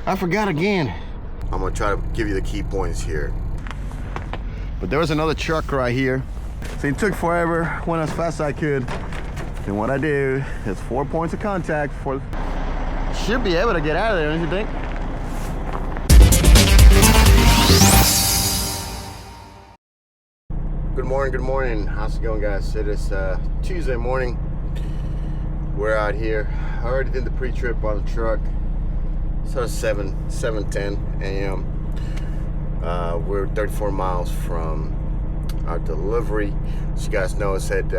I forgot again. I'm gonna try to give you the key points here. But there was another truck right here. So it took forever, went as fast as I could. And what I do is 4 points of contact for, should be able to get out of there, don't you think? Good morning. How's it going, guys? It is Tuesday morning. We're out here. I already did the pre-trip on the truck. So it's 7:10 a.m. We're 34 miles from our delivery. As you guys know, I said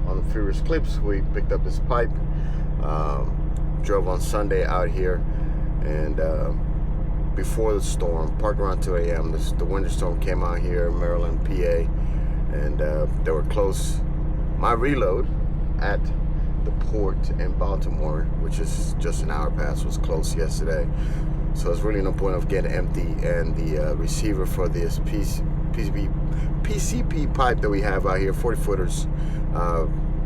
on the previous clips, we picked up this pipe. Drove on Sunday out here, and before the storm, parked around 2 a.m. The winter storm came out here, Maryland, PA, and they were close. My reload at the port in Baltimore, which is just an hour past, was closed yesterday. So it's really no point of getting empty, and the receiver for this PCP pipe that we have out here, 40 footers,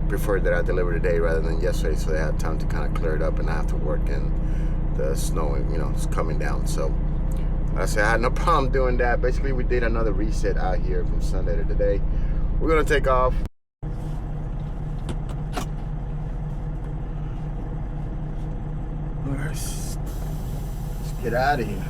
preferred that I deliver today rather than yesterday, so they had time to kind of clear it up and after work, and the snow, it's coming down. So I said I had no problem doing that. Basically, we did another reset out here from Sunday to today. We're gonna take off. Let's get out of here.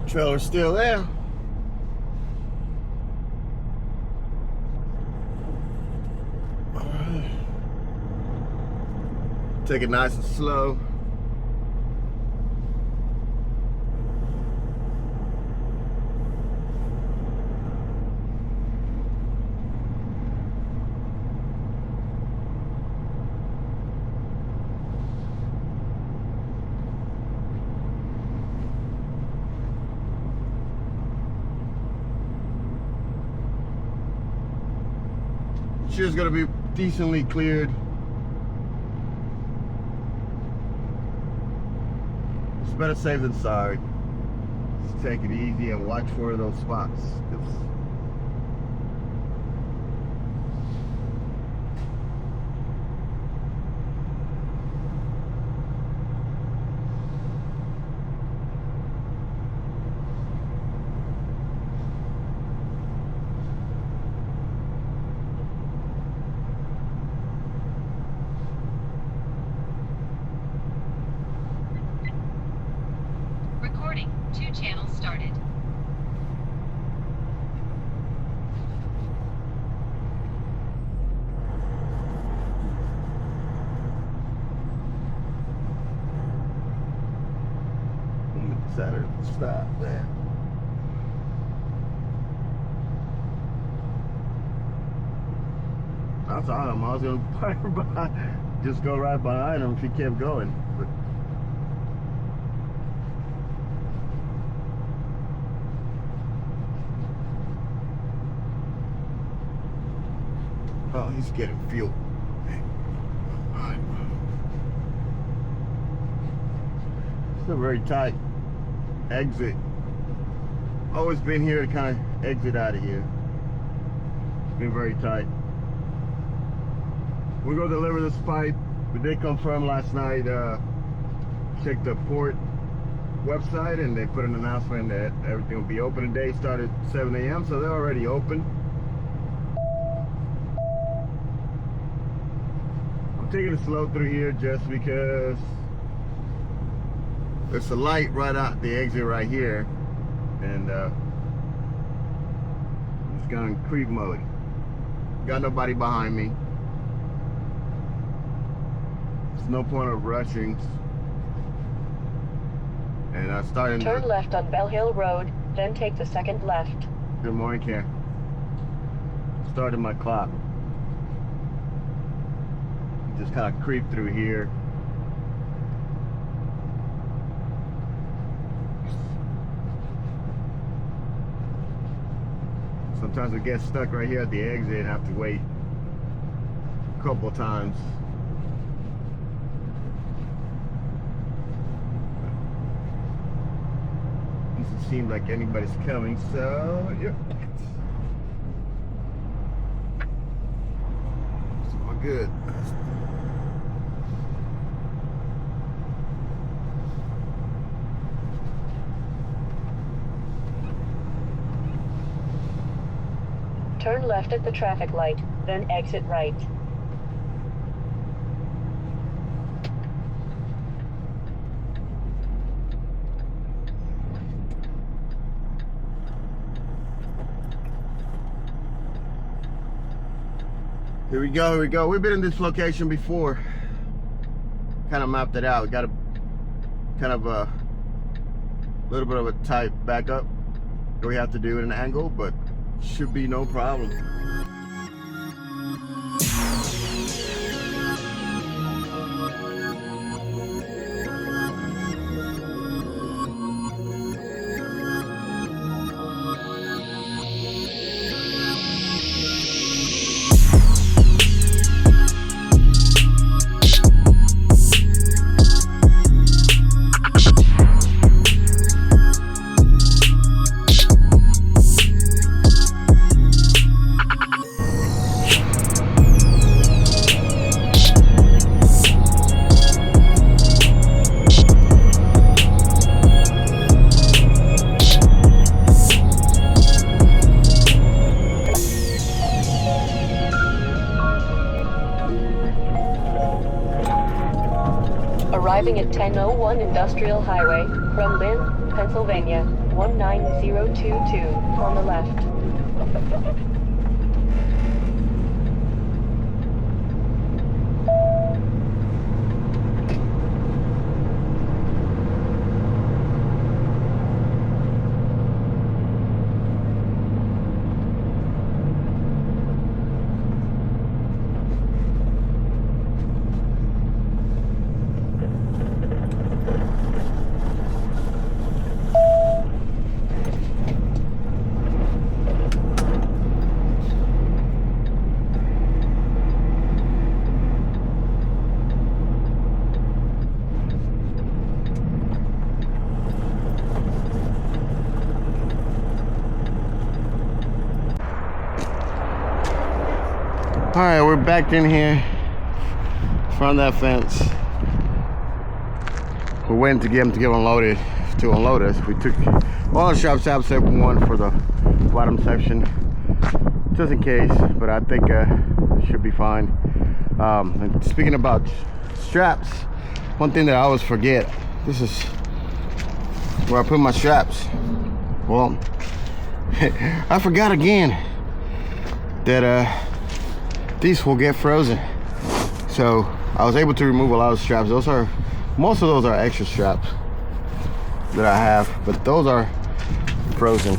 Trailer's still there. All right. Take it nice and slow. She's gonna be decently cleared. It's better safe than sorry. Just take it easy and watch for those spots. Recording. 2 channels started. Decided to stop there. I saw him. I was gonna park by, just go right behind him if he kept going. But oh, he's getting fuel. It's a very tight exit. Always been here to kind of exit out of here. It's been very tight. We're gonna deliver this pipe. We did confirm last night, checked the port website, and they put an announcement that everything will be open today, started 7 a.m. so they're already open. I'm taking it slow through here just because there's a light right out the exit right here, and it's going creep mode. Got nobody behind me. There's no point of rushing. And I started. Turn left on Bell Hill Road, then take the second left. Good morning, Karen. Started my clock. Just kind of creep through here. Sometimes we get stuck right here at the exit and have to wait a couple times. seem like anybody's coming, so yep. It's all good. Turn left at the traffic light, then exit right. Here we go, here we go. We've been in this location before. Kind of mapped it out. We got a kind of a little bit of a tight backup that we have to do at an angle, but should be no problem. Arriving at 1001 Industrial Highway from Lynn, Pennsylvania, 19022 on the left. All right, we're back in here, front of that fence. We're waiting to get them to get unloaded, to unload us. We took all the straps out except one for the bottom section, just in case, but I think it should be fine. And speaking about straps, one thing that I always forget, this is where I put my straps. Well, I forgot again that these will get frozen. So I was able to remove a lot of straps. Most of those are extra straps that I have, but those are frozen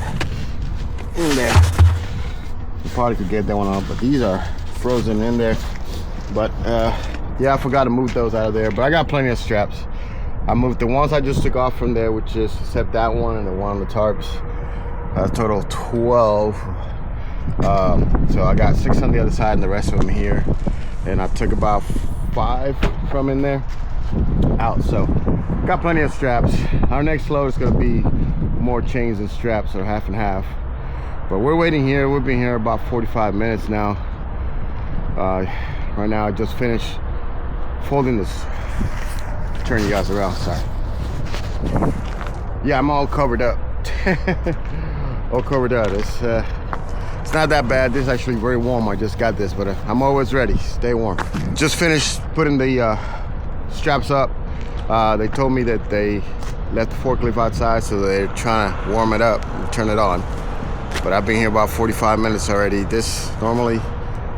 in there. You probably could get that one off, but these are frozen in there. But yeah, I forgot to move those out of there, but I got plenty of straps. I moved the ones I just took off from there, which is except that one and the one on the tarps. Total 12. So I got 6 on the other side and the rest of them here, and I took about 5 from in there out. So got plenty of straps. Our next load is going to be more chains and straps, or half and half, but we're waiting here. We've been here about 45 minutes now. Right now I just finished folding this. Turn you guys around, sorry. Yeah, I'm all covered up. All covered up. It's not that bad. This is actually very warm. I just got this, but I'm always ready. Stay warm. Just finished putting the straps up. They told me that they left the forklift outside, so they're trying to warm it up and turn it on. But I've been here about 45 minutes already. This normally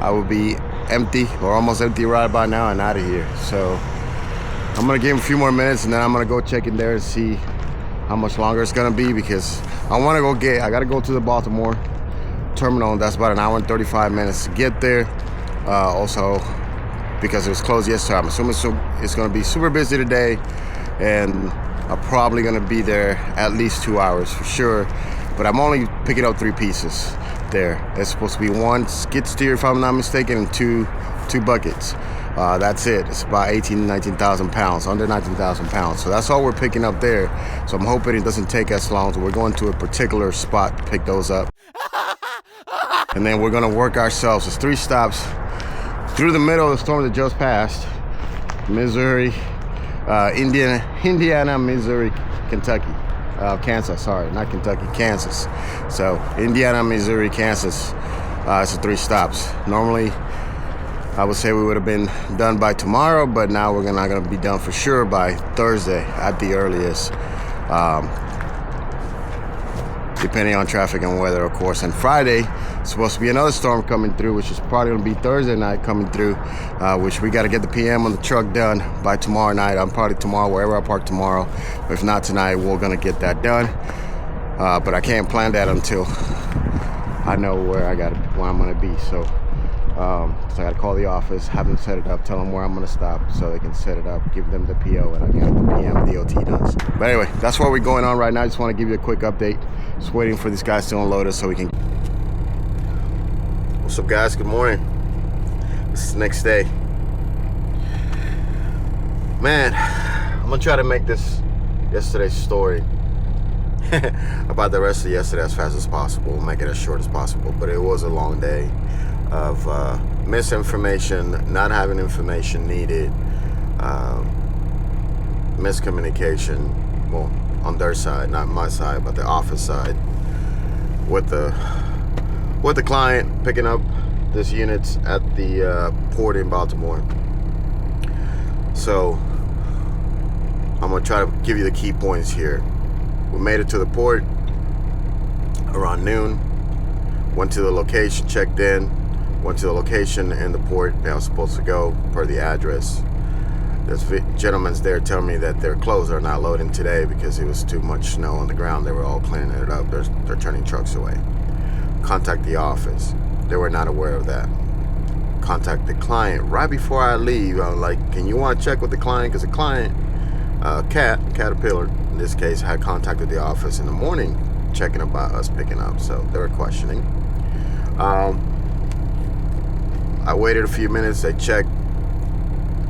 I would be empty or almost empty right about now and out of here. So I'm gonna give him a few more minutes, and then I'm gonna go check in there and see how much longer it's gonna be, because I gotta go to the Baltimore terminal, and that's about an hour and 35 minutes to get there. Also, because it was closed yesterday, I'm assuming it's going to be super busy today, and I'm probably going to be there at least 2 hours for sure. But I'm only picking up 3 pieces there. It's supposed to be 1 skid steer, if I'm not mistaken, and two buckets. That's it. It's about 18, 19,000 pounds, under 19,000 pounds. So that's all we're picking up there. So I'm hoping it doesn't take us long. So we're going to a particular spot to pick those up. And then we're gonna work ourselves. It's 3 stops through the middle of the storm that just passed. Missouri, Indiana, Missouri, Kentucky. Kansas, sorry, not Kentucky, Kansas. So Indiana, Missouri, Kansas. It's 3 stops. Normally, I would say we would have been done by tomorrow, but now we're not gonna be done for sure by Thursday at the earliest. Depending on traffic and weather, of course. And Friday, it's supposed to be another storm coming through, which is probably gonna be Thursday night coming through, which we gotta get the PM on the truck done by tomorrow night. I'm probably tomorrow, wherever I park tomorrow. If not tonight, we're gonna get that done. But I can't plan that until I know where I'm gonna be. So I gotta call the office, have them set it up, tell them where I'm gonna stop so they can set it up, give them the PO, and I get the PM DOT done. But anyway, that's what we're going on right now. I just want to give you a quick update. Just waiting for these guys to unload us so we can. What's up, guys? Good morning. This is the next day. Man, I'm gonna try to make this yesterday's story about the rest of yesterday as fast as possible, make it as short as possible. But it was a long day of misinformation, not having information needed, miscommunication, well, on their side, not my side, but the office side, with the client picking up this units at the port in Baltimore. So I'm gonna try to give you the key points here. We made it to the port around noon, went to the location, checked in, went to the location in the port that I was supposed to go per the address. This gentleman's there telling me that their clothes are not loading today because it was too much snow on the ground. They were all cleaning it up. They're turning trucks away. Contact the office. They were not aware of that. Contact the client. Right before I leave, I was like, can you want to check with the client? Because the client, Caterpillar, in this case, had contacted the office in the morning checking about us picking up. So they were questioning. I waited a few minutes. They checked.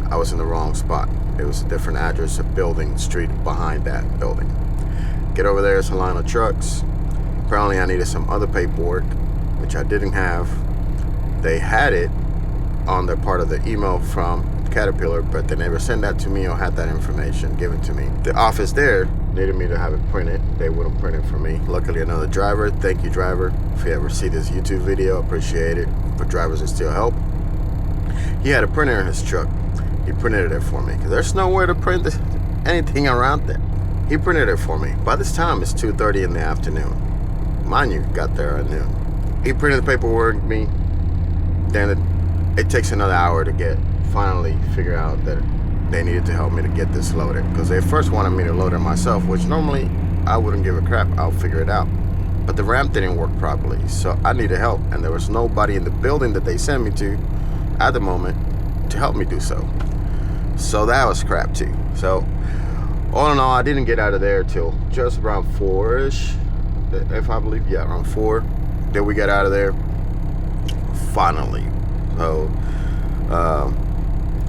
I was in the wrong spot. It was a different address, a building, street behind that building. Get over there, it's a line of trucks. Apparently I needed some other paperwork, which I didn't have. They had it on their part of the email from Caterpillar, but they never sent that to me or had that information given to me. The office there needed me to have it printed. They wouldn't print it for me. Luckily, another driver, thank you, driver. If you ever see this YouTube video, appreciate it. For drivers that still help. He had a printer in his truck. He printed it for me because there's nowhere to print anything around there. He printed it for me. By this time, it's 2:30 in the afternoon. Mind you, got there at noon. He printed the paperwork me. Then it takes another hour to finally figure out that they needed to help me to get this loaded, because they first wanted me to load it myself, which normally I wouldn't give a crap. I'll figure it out. But the ramp didn't work properly, so I needed help, and there was nobody in the building that they sent me to at the moment to help me do so. So that was crap too. So all in all, I didn't get out of there till just around 4-ish, if I believe, yeah, around 4. Then we got out of there finally. So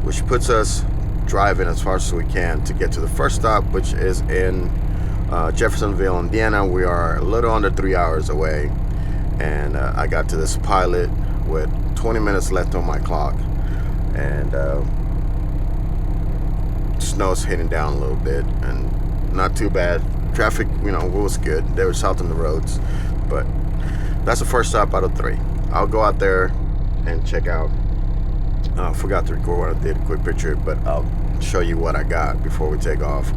which puts us driving as far as we can to get to the first stop, which is in Jeffersonville, Indiana. We are a little under 3 hours away, and I got to this pilot with 20 minutes left on my clock, and snow's hitting down a little bit, and not too bad. Traffic, was good. They were salting the roads, but that's the first stop out of 3. I'll go out there and check out. Forgot to record when I did a quick picture, but I'll show you what I got before we take off.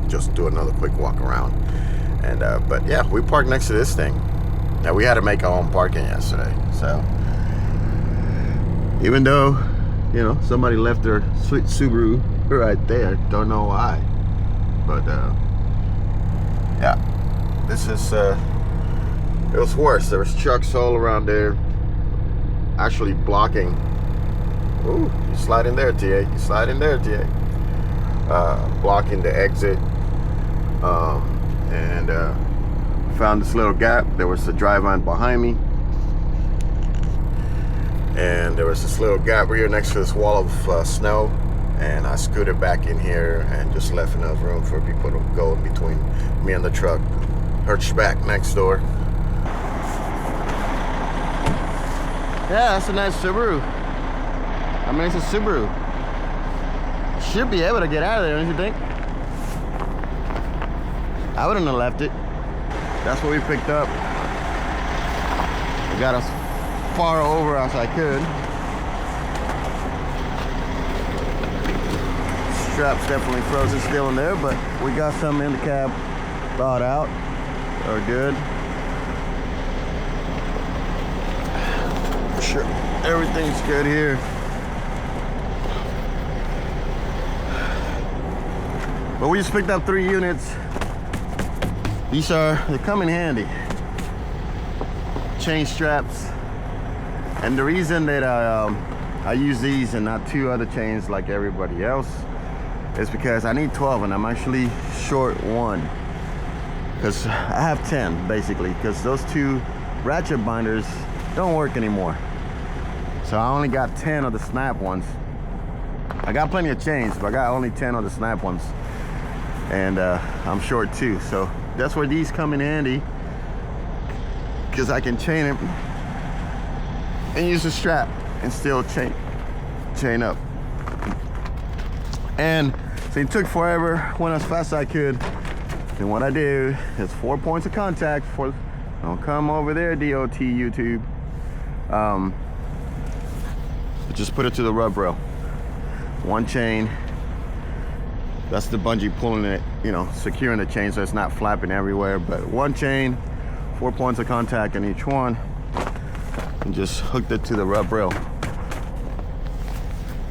Just do another quick walk around. And but yeah, we parked next to this thing. Now, we had to make our own parking yesterday, so even though somebody left their sweet Subaru right there, don't know why, but yeah, this is it was worse. There was trucks all around there actually blocking. Ooh, you slide in there, TA. You slide in there, TA. Blocking the exit. And found this little gap. There was a drive-on behind me. and there was this little gap here next to this wall of snow, and I scooted back in here and just left enough room for people to go in between me and the truck. Back next door. Yeah, that's a nice Subaru. I mean, it's a Subaru. Should be able to get out of there, don't you think? I wouldn't have left it. That's what we picked up. We got as far over as I could. Strap's definitely frozen still in there, but we got some in the cab thawed out. Are good. Sure, everything's good here. But we just picked up 3 units. They come in handy. Chain straps. And the reason that I use these and not 2 other chains like everybody else is because I need 12 and I'm actually short 1. Because I have 10 basically, because those 2 ratchet binders don't work anymore. So I only got 10 of the snap ones. I got plenty of chains, but I got only 10 of the snap ones. And I'm short 2, so that's where these come in handy, because I can chain it and use the strap and still chain up. And so it took forever, went as fast as I could. And what I do is 4 points of contact for, don't come over there, DOT YouTube. Just put it to the rub rail. 1 chain. That's the bungee pulling it, you know, securing the chain so it's not flapping everywhere. But 1 chain, 4 points of contact in each one, and just hooked it to the rub rail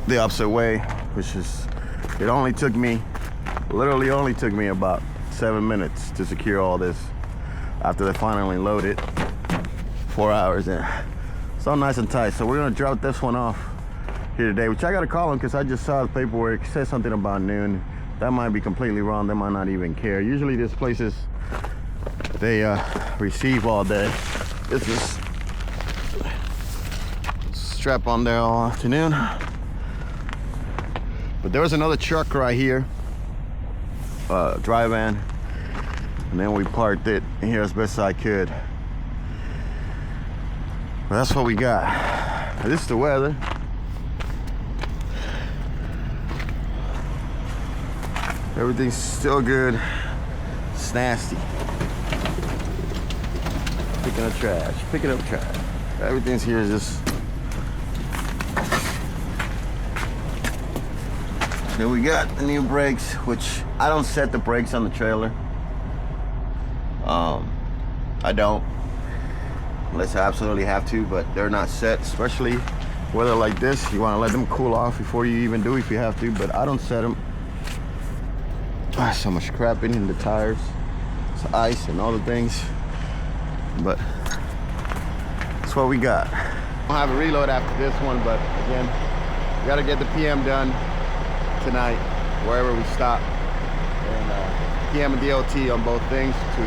the opposite way, which is, it only took me, literally only took me about 7 minutes to secure all this after they finally loaded. 4 hours in. It's all nice and tight. So we're gonna drop this one off here today, which I gotta call them because I just saw the paperwork. It says something about noon. That might be completely wrong. They might not even care. Usually these places, they receive all day. This is strap on there all afternoon. But there was another truck right here, dry van, and then we parked it in here as best as I could. But that's what we got. This is the weather. Everything's still good. It's nasty. Picking up trash, picking up trash. Everything's here is just. Then we got the new brakes, which I don't set the brakes on the trailer. I don't, unless I absolutely have to, but they're not set, especially weather like this. You want to let them cool off before you even do if you have to, but I don't set them. So much crap in the tires. It's ice and all the things, but that's what we got. I don't have a reload after this one, but again, we gotta get the PM done tonight, wherever we stop, and PM and DOT on both things to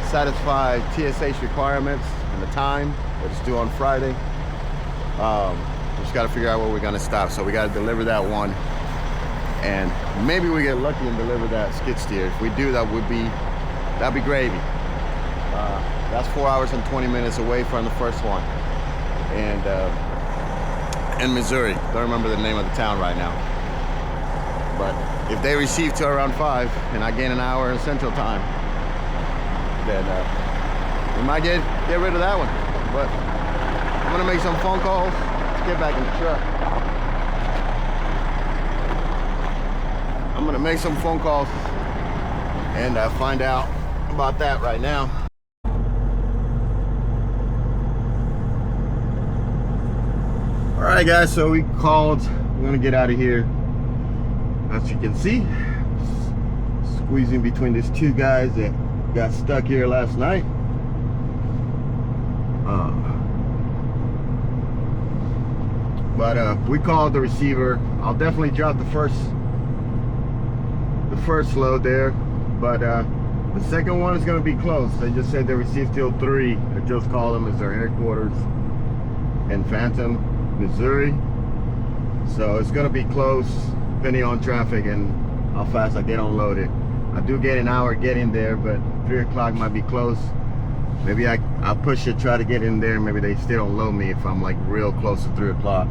satisfy TSH requirements and the time that it's due on Friday. We just got to figure out where we're going to stop, so we got to deliver that one, and maybe we get lucky and deliver that skid steer. If we do, that'd be gravy. That's 4 hours and 20 minutes away from the first one, and in Missouri. Don't remember the name of the town right now. But if they receive till around 5 and I gain an hour in Central Time, then we might get rid of that one. But I'm gonna make some phone calls. Let's get back in the truck. I'm gonna make some phone calls and find out about that right now. All right, guys, so we called. We're gonna get out of here. As you can see, squeezing between these 2 guys that got stuck here last night. But we called the receiver. I'll definitely drop the first load there, but the second one is going to be closed. They just said they received till 3. I just called them as their headquarters in Phantom. Missouri. So it's gonna be close depending on traffic and how fast I get unloaded. I do get an hour getting there, but 3 o'clock might be close. Maybe I'll push it, try to get in there. Maybe they still don't load me if I'm like real close to 3 o'clock.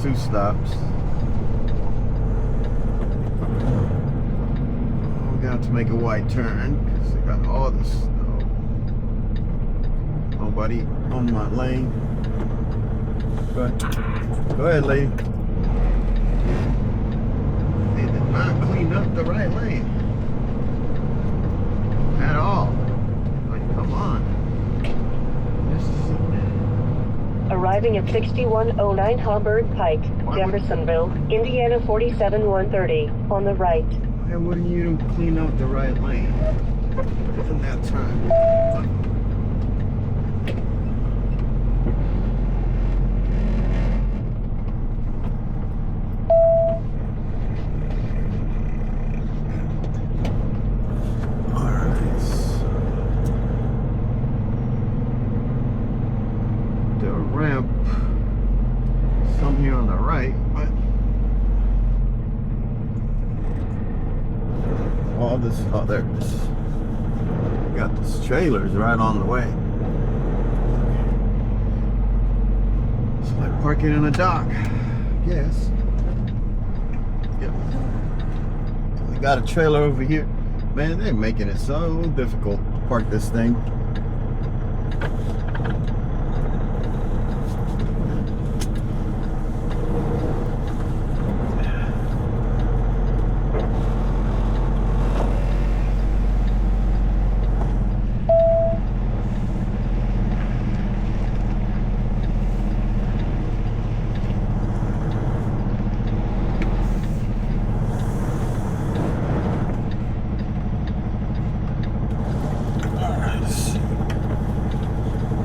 Two stops. We got to make a wide turn because they got all this stuff. Nobody on my lane. But go ahead, lady. They did not clean up the right lane at all. Like, come on. Arriving at 6109 Hamburg Pike, Jeffersonville, Indiana 47130, on the right. Why wouldn't you clean up the right lane in that time? Ramp, some here on the right, but all this, oh, there it is. Got this trailers right on the way. It's like parking in a dock. Yes. Yep. They got a trailer over here. Man, they're making it so difficult to park this thing.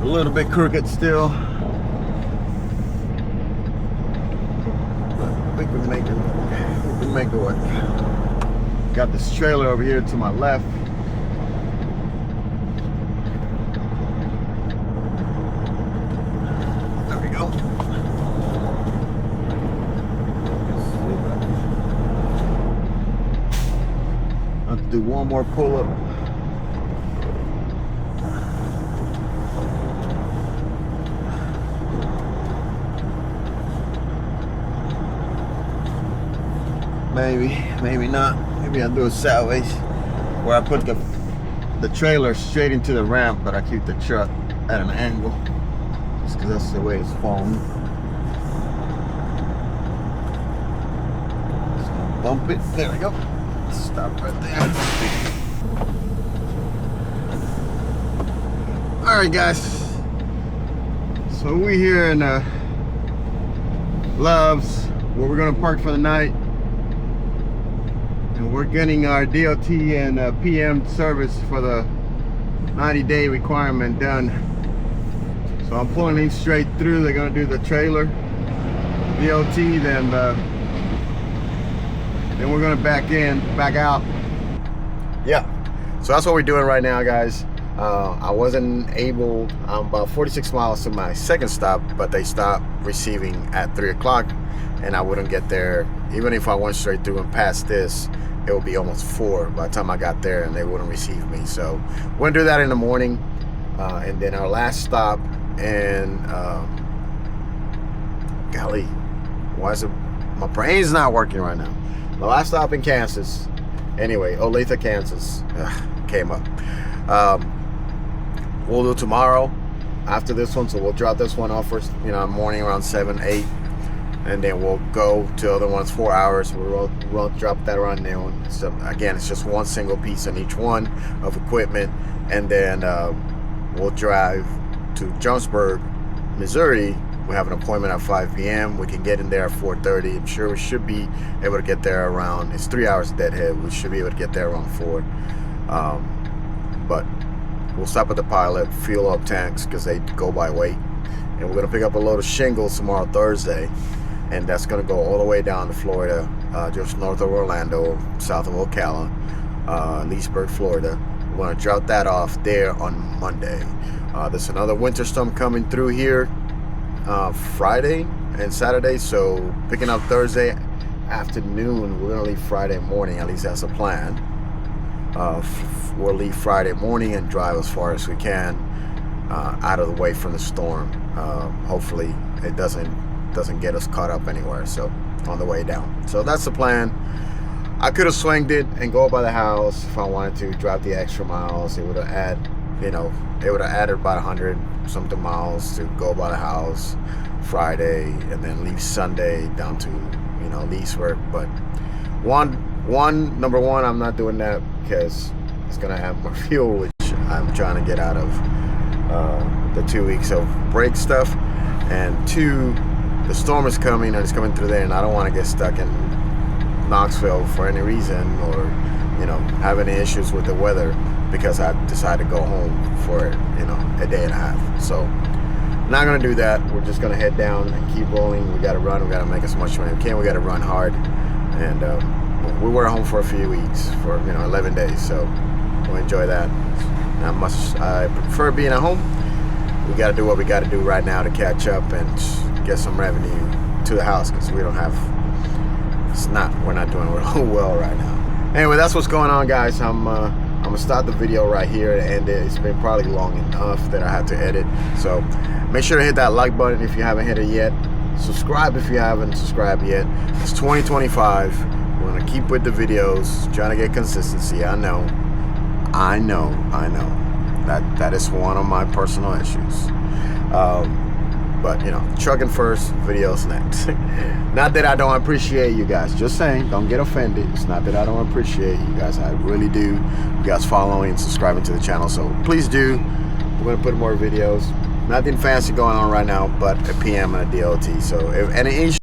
A little bit crooked still, but we can make it. We can make it work. Got this trailer over here to my left. There we go. I have to do one more pull-up. Maybe not. Maybe I'll do it sideways, where I put the trailer straight into the ramp, but I keep the truck at an angle, just because that's the way it's falling. Just gonna bump it. There we go. Stop right there. All right, guys. So we here in Love's, where we're gonna park for the night. And we're getting our DOT and PM service for the 90-day requirement done. So I'm pulling these straight through. They're gonna do the trailer, DOT, then we're gonna back out. Yeah, so that's what we're doing right now, guys. I wasn't able, I'm about 46 miles to my second stop, but they stopped receiving at 3 o'clock, and I wouldn't get there. Even if I went straight through and past this, it would be almost 4 by the time I got there, and they wouldn't receive me. So we're gonna do that in the morning, and then our last stop in golly, why is it my brain's not working right now? My last stop in Kansas, anyway, Olathe, Kansas, came up. We'll do tomorrow after this one, so we'll drop this one off first, morning around 7, 8, and then we'll go to the other ones 4 hours. We'll drop that around noon. So again, it's just one single piece on each one of equipment, and then we'll drive to Jonesburg, Missouri. We have an appointment at 5 p.m. We can get in there at 4:30. I'm sure we should be able to get there around, it's 3 hours deadhead. We should be able to get there around 4. But we'll stop at the pilot, fuel up tanks because they go by weight. And we're going to pick up a load of shingles tomorrow, Thursday. And that's going to go all the way down to Florida, just north of Orlando, south of Ocala, Leesburg, Florida. We're going to drop that off there on Monday. There's another winter storm coming through here Friday and Saturday. So picking up Thursday afternoon, we're going to leave Friday morning. At least that's a plan. We'll leave Friday morning and drive as far as we can out of the way from the storm. Hopefully it doesn't get us caught up anywhere, so on the way down. So that's the plan. I could have swinged it and go by the house if I wanted to, drive the extra miles. It would have added about 100 something miles to go by the house Friday and then leave Sunday down to Leesburg. But number one, I'm not doing that because it's gonna have more fuel, which I'm trying to get out of the 2 weeks of break stuff. And 2, the storm is coming and it's coming through there, and I don't want to get stuck in Knoxville for any reason, or have any issues with the weather because I decided to go home for a day and a half. So not gonna do that. We're just gonna head down and keep rolling. We gotta run. We gotta make as much money as we can. We gotta run hard. And we were home for a few weeks, for 11 days. So we'll enjoy that. I prefer being at home. We got to do what we got to do right now to catch up and get some revenue to the house, because we're not doing real well right now. Anyway, that's what's going on, guys. I'm gonna start the video right here and end it. It's been probably long enough that I had to edit. So make sure to hit that like button if you haven't hit it yet. Subscribe if you haven't subscribed yet. It's 2025. We're gonna keep with the videos, trying to get consistency. I know. That is one of my personal issues. But trucking first, videos next. Not that I don't appreciate you guys, just saying, don't get offended. It's not that I don't appreciate you guys. I really do. You guys following and subscribing to the channel, so please do. We're gonna put more videos. Nothing fancy going on right now, but a PM and a DOT. So if any